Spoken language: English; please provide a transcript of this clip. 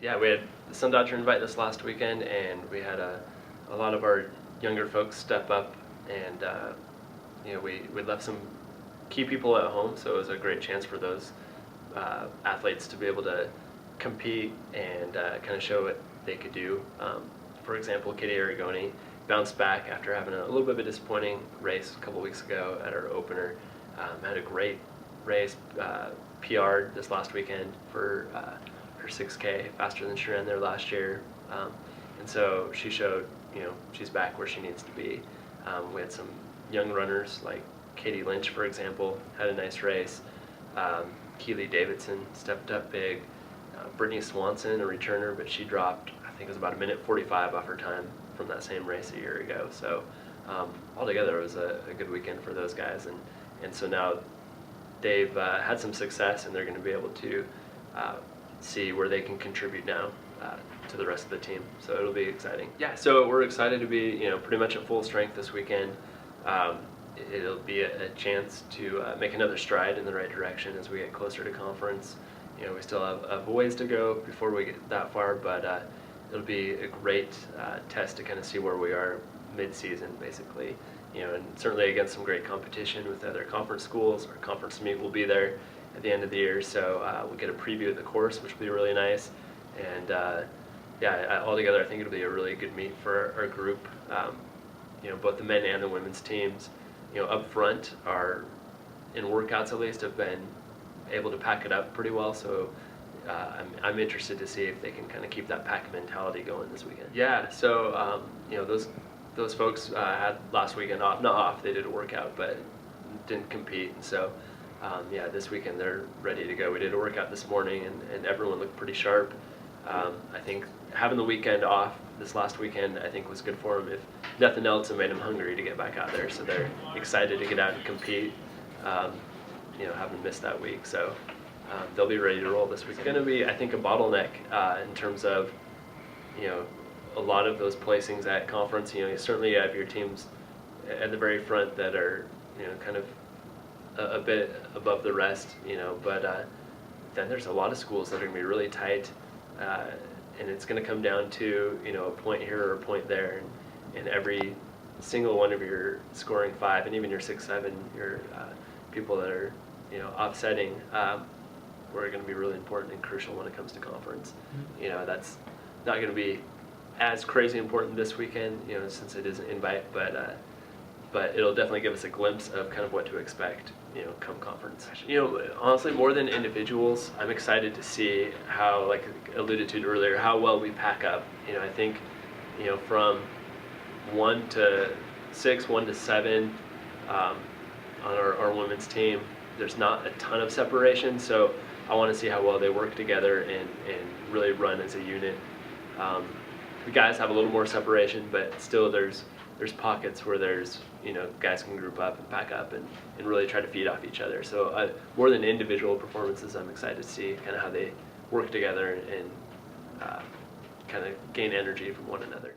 Yeah, we had the Sundodger Invite this last weekend, and we had a lot of our younger folks step up, and we left some key people at home, so it was a great chance for those athletes to be able to compete and kind of show what they could do. For example, Katie Aragoni bounced back after having a little bit of a disappointing race a couple weeks ago at our opener. Had a great race, PR'd this last weekend for her 6K, faster than she ran there last year. And so she showed, she's back where she needs to be. We had some young runners like Katie Lynch, for example, had a nice race. Keely Davidson stepped up big. Brittany Swanson, a returner, but she dropped, I think it was about 1:45 off her time from that same race a year ago. So altogether it was a good weekend for those guys. And so now they've had some success, and they're going to be able to see where they can contribute now to the rest of the team. So it'll be exciting. Yeah, so we're excited to be pretty much at full strength this weekend. It'll be a chance to make another stride in the right direction as we get closer to conference. We still have a ways to go before we get that far, but it'll be a great test to kind of see where we are mid-season, basically. And certainly against some great competition with other conference schools. Our conference meet will be there at the end of the year, so we'll get a preview of the course, which will be really nice. And altogether, I think it'll be a really good meet for our group. Both the men and the women's teams, up front, are in workouts at least have been able to pack it up pretty well. So I'm interested to see if they can kind of keep that pack mentality going this weekend. Yeah, so those folks had last weekend off, not off, they did a workout, but didn't compete. And so this weekend they're ready to go. We did a workout this morning, and everyone looked pretty sharp. I think having the weekend off this last weekend, I think, was good for them. If nothing else, it made them hungry to get back out there. So they're excited to get out and compete, having missed that week. So they'll be ready to roll this week. It's going to be, I think, a bottleneck in terms of, a lot of those placings at conference. Certainly you have your teams at the very front that are, kind of a bit above the rest, but then there's a lot of schools that are going to be really tight, and it's going to come down to, a point here or a point there, and every single one of your scoring 5 and even your 6-7, your people that are, offsetting, were going to be really important and crucial when it comes to conference. That's not going to be as crazy important this weekend, since it is an invite, but it'll definitely give us a glimpse of kind of what to expect, come conference. Honestly, more than individuals, I'm excited to see how, like I alluded to earlier, how well we pack up. I think, from 1 to 6, 1 to 7, on our women's team, there's not a ton of separation, so I want to see how well they work together and really run as a unit. The guys have a little more separation, but still there's pockets where there's, guys can group up and pack up and really try to feed off each other. So more than individual performances, I'm excited to see kind of how they work together and kind of gain energy from one another.